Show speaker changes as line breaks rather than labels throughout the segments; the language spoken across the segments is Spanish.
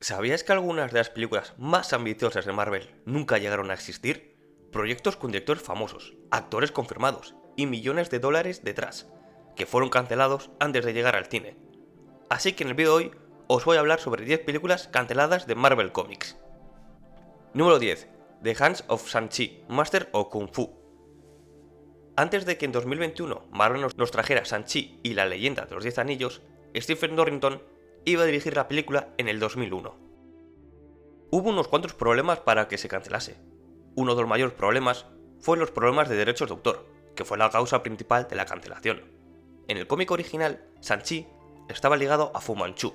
¿Sabías que algunas de las películas más ambiciosas de Marvel nunca llegaron a existir? Proyectos con directores famosos, actores confirmados y millones de dólares detrás, que fueron cancelados antes de llegar al cine. Así que en el vídeo de hoy os voy a hablar sobre 10 películas canceladas de Marvel Comics. Número 10. The Hands of Shang-Chi, Master of Kung Fu. Antes de que en 2021 Marvel nos trajera Shang-Chi y la leyenda de los 10 anillos, Stephen Dorrington iba a dirigir la película en el 2001. Hubo unos cuantos problemas para que se cancelase. Uno de los mayores problemas fue los problemas de derechos de autor, que fue la causa principal de la cancelación. En el cómic original, Shang-Chi estaba ligado a Fu Manchu.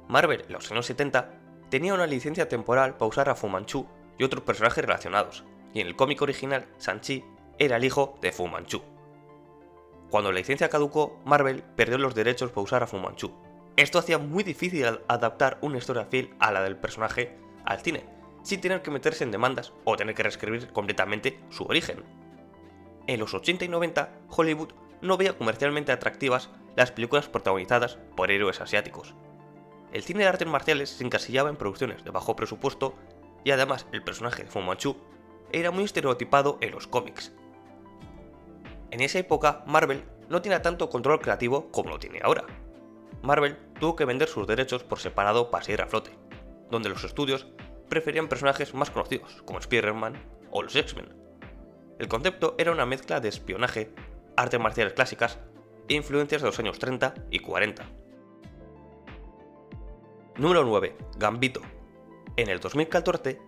Marvel, en los años 70, tenía una licencia temporal para usar a Fu Manchu y otros personajes relacionados, y en el cómic original, Shang-Chi era el hijo de Fu Manchu. Cuando la licencia caducó, Marvel perdió los derechos para usar a Fu Manchu. Esto hacía muy difícil adaptar una historia fiel a la del personaje al cine, sin tener que meterse en demandas o tener que reescribir completamente su origen. En los 80 y 90, Hollywood no veía comercialmente atractivas las películas protagonizadas por héroes asiáticos. El cine de artes marciales se encasillaba en producciones de bajo presupuesto y además el personaje de Fu Manchu era muy estereotipado en los cómics. En esa época, Marvel no tenía tanto control creativo como lo tiene ahora. Marvel tuvo que vender sus derechos por separado para seguir a flote, donde los estudios preferían personajes más conocidos, como Spider-Man o los X-Men. El concepto era una mezcla de espionaje, artes marciales clásicas e influencias de los años 30 y 40. Número 9. Gambito. En el 2014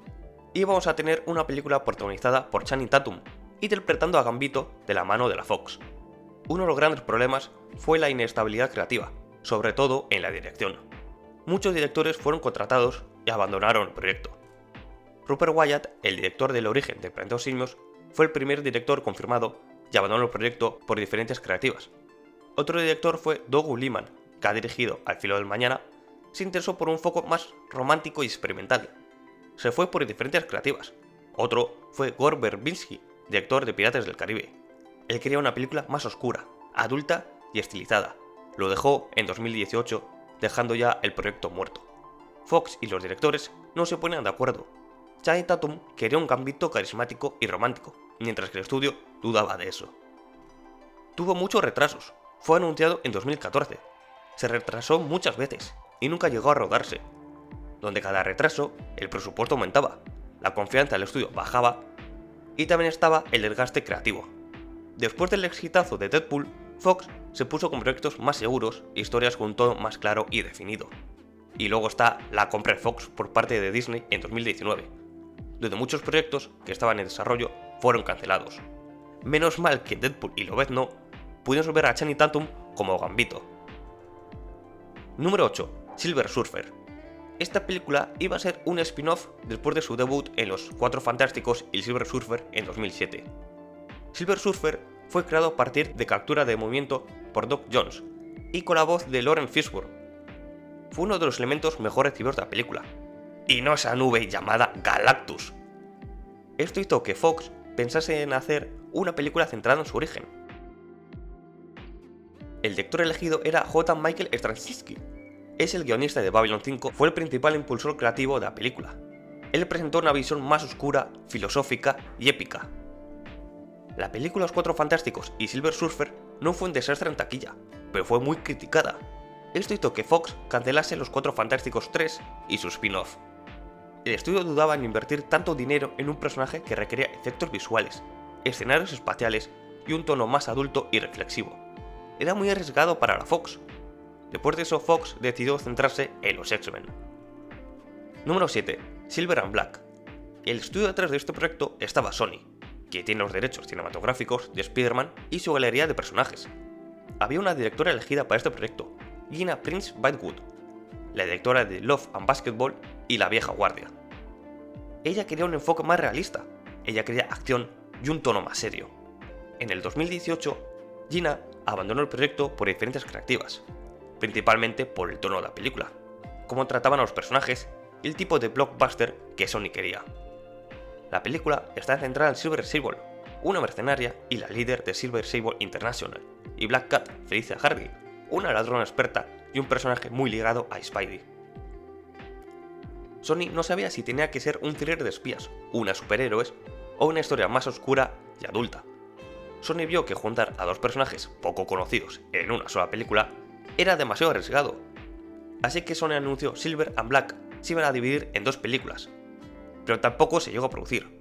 íbamos a tener una película protagonizada por Channing Tatum, interpretando a Gambito de la mano de la Fox. Uno de los grandes problemas fue la inestabilidad creativa, sobre todo en la dirección. Muchos directores fueron contratados y abandonaron el proyecto. Rupert Wyatt, el director del origen de Planeta de los Simios, fue el primer director confirmado y abandonó el proyecto por diferencias creativas. Otro director fue Doug Liman, que ha dirigido Al filo del mañana, se interesó por un foco más romántico y experimental. Se fue por diferencias creativas. Otro fue Gore Verbinski, director de Piratas del Caribe. Él quería una película más oscura, adulta y estilizada. Lo dejó en 2018, dejando ya el proyecto muerto. Fox y los directores no se ponían de acuerdo. Channing Tatum quería un Gambito carismático y romántico, mientras que el estudio dudaba de eso. Tuvo muchos retrasos. Fue anunciado en 2014. Se retrasó muchas veces y nunca llegó a rodarse. Donde cada retraso el presupuesto aumentaba, la confianza del estudio bajaba y también estaba el desgaste creativo. Después del exitazo de Deadpool, Fox se puso con proyectos más seguros e historias con un tono más claro y definido. Y luego está la compra de Fox por parte de Disney en 2019, donde muchos proyectos que estaban en desarrollo fueron cancelados. Menos mal que Deadpool y Lobezno pudimos ver a Channing Tatum como Gambito. Número 8. Silver Surfer. Esta película iba a ser un spin-off después de su debut en Los Cuatro Fantásticos y Silver Surfer en 2007. Silver Surfer fue creado a partir de captura de movimiento por Doc Jones y con la voz de Laurence Fishburne. Fue uno de los elementos mejor recibidos de la película, y no esa nube llamada Galactus. Esto hizo que Fox pensase en hacer una película centrada en su origen. El director elegido era J. Michael Straczynski. Es el guionista de Babylon 5, fue el principal impulsor creativo de la película. Él presentó una visión más oscura, filosófica y épica. La película Los Cuatro Fantásticos y Silver Surfer no fue un desastre en taquilla, pero fue muy criticada. Esto hizo que Fox cancelase Los Cuatro Fantásticos 3 y su spin-off. El estudio dudaba en invertir tanto dinero en un personaje que requería efectos visuales, escenarios espaciales y un tono más adulto y reflexivo. Era muy arriesgado para la Fox. Después de eso, Fox decidió centrarse en los X-Men. Número 7. Silver and Black. El estudio detrás de este proyecto estaba Sony, que tiene los derechos cinematográficos de Spider-Man y su galería de personajes. Había una directora elegida para este proyecto, Gina Prince Bythewood, la directora de Love and Basketball y La Vieja Guardia. Ella quería un enfoque más realista, ella quería acción y un tono más serio. En el 2018, Gina abandonó el proyecto por diferencias creativas, principalmente por el tono de la película, cómo trataban a los personajes y el tipo de blockbuster que Sony quería. La película está centrada en Silver Sable, una mercenaria y la líder de Silver Sable International, y Black Cat, Felicia Hardy, una ladrona experta y un personaje muy ligado a Spidey. Sony no sabía si tenía que ser un thriller de espías, una superhéroes o una historia más oscura y adulta. Sony vio que juntar a dos personajes poco conocidos en una sola película era demasiado arriesgado, así que Sony anunció Silver and Black se iban a dividir en dos películas, pero tampoco se llegó a producir.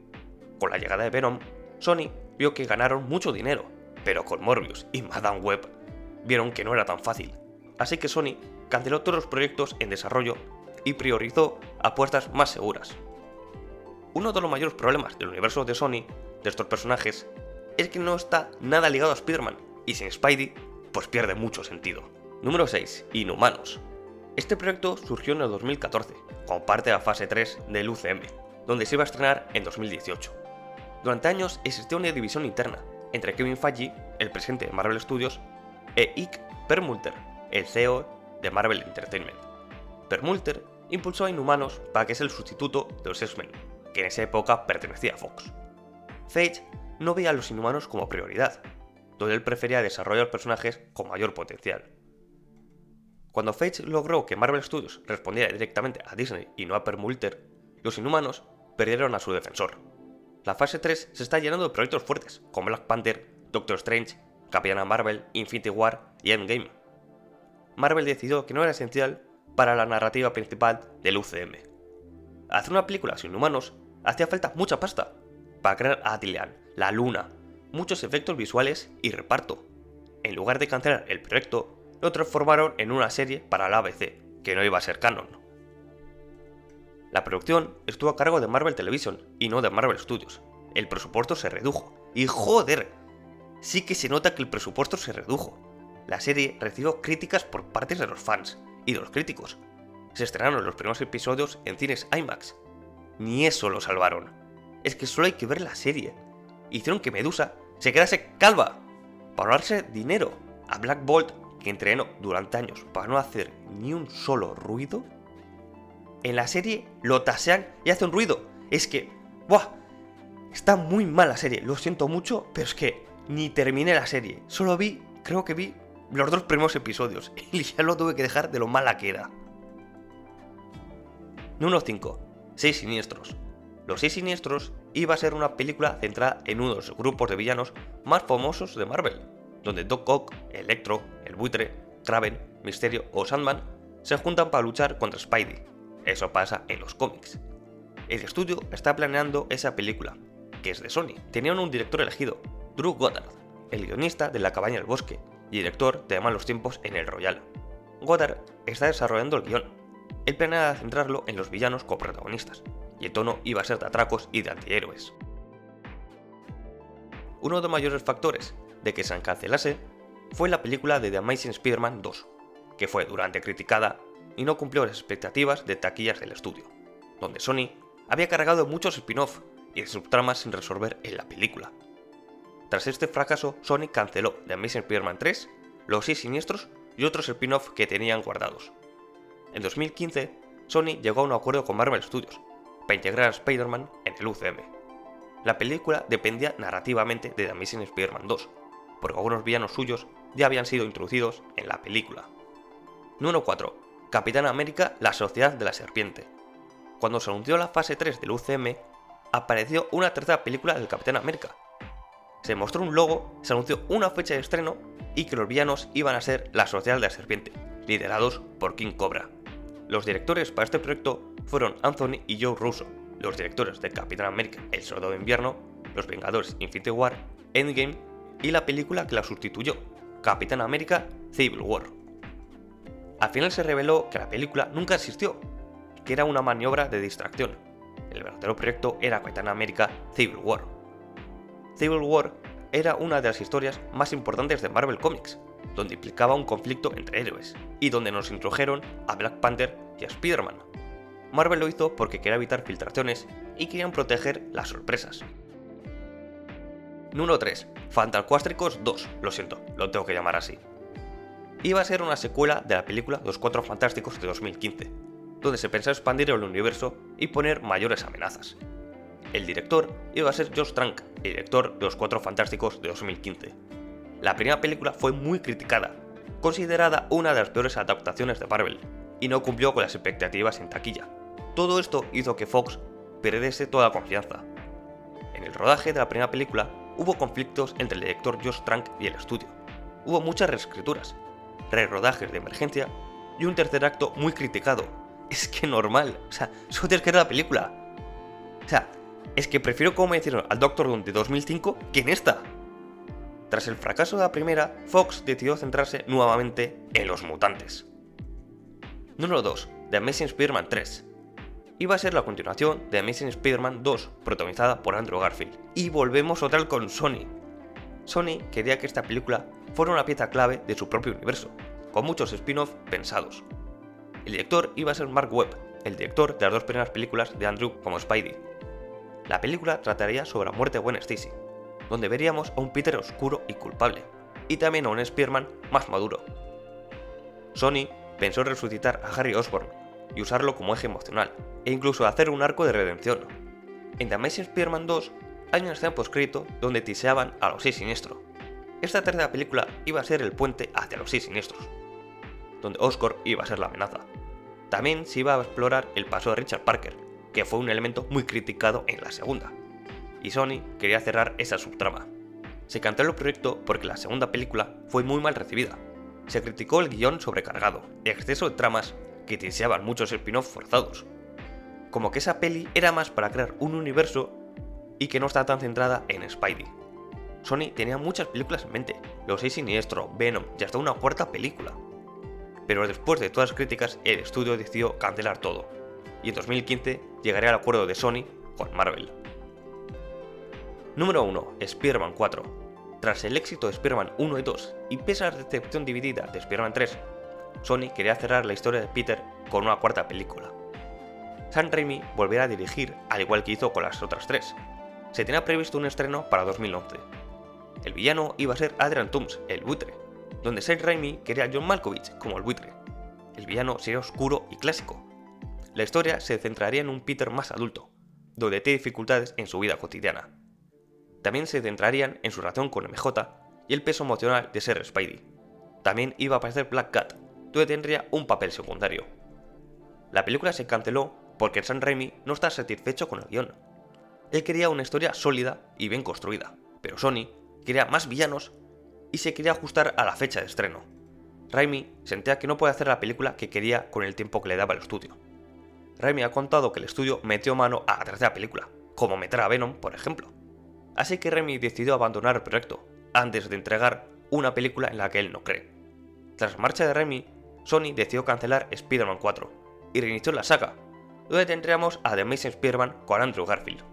Con la llegada de Venom, Sony vio que ganaron mucho dinero, pero con Morbius y Madame Web vieron que no era tan fácil, así que Sony canceló todos los proyectos en desarrollo y priorizó apuestas más seguras. Uno de los mayores problemas del universo de Sony, de estos personajes, es que no está nada ligado a Spider-Man, y sin Spidey, pues pierde mucho sentido. Número 6. Inhumanos. Este proyecto surgió en el 2014, como parte de la fase 3 del UCM, donde se iba a estrenar en 2018. Durante años existió una división interna entre Kevin Feige, el presidente de Marvel Studios, e Ike Perlmutter, el CEO de Marvel Entertainment. Perlmutter impulsó a Inhumanos para que sea el sustituto de los X-Men, que en esa época pertenecía a Fox. Feige no veía a los Inhumanos como prioridad, donde él prefería desarrollar personajes con mayor potencial. Cuando Feige logró que Marvel Studios respondiera directamente a Disney y no a Perlmutter, los Inhumanos perdieron a su defensor. La fase 3 se está llenando de proyectos fuertes, como Black Panther, Doctor Strange, Capitana Marvel, Infinity War y Endgame. Marvel decidió que no era esencial para la narrativa principal del UCM. Hacer una película sin humanos hacía falta mucha pasta para crear a Attilan, la Luna, muchos efectos visuales y reparto. En lugar de cancelar el proyecto, lo transformaron en una serie para la ABC, que no iba a ser canon. La producción estuvo a cargo de Marvel Television y no de Marvel Studios. El presupuesto se redujo. Y joder, sí que se nota que el presupuesto se redujo. La serie recibió críticas por parte de los fans y de los críticos. Se estrenaron los primeros episodios en cines IMAX. Ni eso lo salvaron. Es que solo hay que ver la serie. Hicieron que Medusa se quedase calva para ahorrarse dinero. A Black Bolt, que entrenó durante años para no hacer ni un solo ruido, en la serie lo tasean y hace un ruido. Es que, ¡buah! Está muy mal la serie, lo siento mucho, pero es que ni terminé la serie. Solo creo que vi los dos primeros episodios y ya lo tuve que dejar de lo mala que era. Número 5. 6 Siniestros. Los 6 Siniestros iba a ser una película centrada en uno de los grupos de villanos más famosos de Marvel, donde Doc Ock, Electro, el Buitre, Kraven, Mysterio o Sandman se juntan para luchar contra Spidey. Eso pasa en los cómics. El estudio está planeando esa película, que es de Sony. Tenían un director elegido, Drew Goddard, el guionista de La cabaña del bosque y director de Malos tiempos en el Royal. Goddard está desarrollando el guión. Él planea centrarlo en los villanos coprotagonistas, y el tono iba a ser de atracos y de antihéroes. Uno de los mayores factores de que se cancelase fue la película de The Amazing Spider-Man 2, que fue duramente criticada y no cumplió las expectativas de taquillas del estudio, donde Sony había cargado muchos spin-off y subtramas sin resolver en la película. Tras este fracaso, Sony canceló The Amazing Spider-Man 3, Los 6 Siniestros y otros spin-off que tenían guardados. En 2015, Sony llegó a un acuerdo con Marvel Studios para integrar a Spider-Man en el UCM. La película dependía narrativamente de The Amazing Spider-Man 2, porque algunos villanos suyos ya habían sido introducidos en la película. Número 4. Capitán América, la Sociedad de la Serpiente. Cuando se anunció la fase 3 del UCM, apareció una tercera película del Capitán América. Se mostró un logo, se anunció una fecha de estreno y que los villanos iban a ser la Sociedad de la Serpiente, liderados por King Cobra. Los directores para este proyecto fueron Anthony y Joe Russo, los directores de Capitán América, El Soldado de Invierno, Los Vengadores Infinity War, Endgame y la película que la sustituyó, Capitán América Civil War. Al final se reveló que la película nunca existió, que era una maniobra de distracción. El verdadero proyecto era Capitán América Civil War. Civil War era una de las historias más importantes de Marvel Comics, donde implicaba un conflicto entre héroes, y donde nos introdujeron a Black Panther y a Spider-Man. Marvel lo hizo porque quería evitar filtraciones y querían proteger las sorpresas. Número 3. Fantascuástricos 2, lo siento, lo tengo que llamar así. Iba a ser una secuela de la película Los Cuatro Fantásticos de 2015, donde se pensaba expandir el universo y poner mayores amenazas. El director iba a ser Josh Trank, el director de Los Cuatro Fantásticos de 2015. La primera película fue muy criticada, considerada una de las peores adaptaciones de Marvel, y no cumplió con las expectativas en taquilla. Todo esto hizo que Fox perdiese toda confianza. En el rodaje de la primera película hubo conflictos entre el director Josh Trank y el estudio. Hubo muchas reescrituras, rerodajes de emergencia y un tercer acto muy criticado. Es que normal, solo tienes que ver la película. Es que prefiero como me hicieron al Doctor Doom de 2005 que en esta. Tras el fracaso de la primera, Fox decidió centrarse nuevamente en los mutantes. Número 2. The Amazing Spider-Man 3. Iba a ser la continuación de Amazing Spider-Man 2, protagonizada por Andrew Garfield. Y volvemos otra vez con Sony. Sony quería que esta película fuera una pieza clave de su propio universo, con muchos spin-off pensados. El director iba a ser Mark Webb, el director de las dos primeras películas de Andrew como Spidey. La película trataría sobre la muerte de Gwen Stacy, donde veríamos a un Peter oscuro y culpable, y también a un Spider-Man más maduro. Sony pensó resucitar a Harry Osborn y usarlo como eje emocional, e incluso hacer un arco de redención. En The Amazing Spider-Man 2 hay una escena postcrédito donde tiseaban a los 6 Siniestros. Esta tercera película iba a ser el puente hacia los 6 Siniestros, donde Oscorp iba a ser la amenaza. También se iba a explorar el paso de Richard Parker, que fue un elemento muy criticado en la segunda, y Sony quería cerrar esa subtrama. Se canceló el proyecto porque la segunda película fue muy mal recibida. Se criticó el guión sobrecargado y exceso de tramas que tiseaban muchos spin-off forzados. Como que esa peli era más para crear un universo y que no está tan centrada en Spidey. Sony tenía muchas películas en mente, Los 6 Siniestros, Venom y hasta una cuarta película. Pero después de todas las críticas, el estudio decidió cancelar todo, y en 2015 llegaría al acuerdo de Sony con Marvel. Número 1. Spider-Man 4. Tras el éxito de Spider-Man 1 y 2, y pese a la recepción dividida de Spider-Man 3, Sony quería cerrar la historia de Peter con una cuarta película. Sam Raimi volverá a dirigir, al igual que hizo con las otras tres. Se tenía previsto un estreno para 2011. El villano iba a ser Adrian Toomes, el buitre, donde Sam Raimi quería a John Malkovich como el buitre. El villano sería oscuro y clásico. La historia se centraría en un Peter más adulto, donde tiene dificultades en su vida cotidiana. También se centrarían en su relación con MJ y el peso emocional de ser Spidey. También iba a aparecer Black Cat, donde tendría un papel secundario. La película se canceló porque Sam Raimi no está satisfecho con el guión. Él quería una historia sólida y bien construida, pero Sony quería más villanos y se quería ajustar a la fecha de estreno. Raimi sentía que no podía hacer la película que quería con el tiempo que le daba el estudio. Raimi ha contado que el estudio metió mano a la tercera película, como meter a Venom, por ejemplo. Así que Raimi decidió abandonar el proyecto, antes de entregar una película en la que él no cree. Tras la marcha de Raimi, Sony decidió cancelar Spider-Man 4 y reinició la saga, donde tendríamos a The Amazing Spider-Man con Andrew Garfield.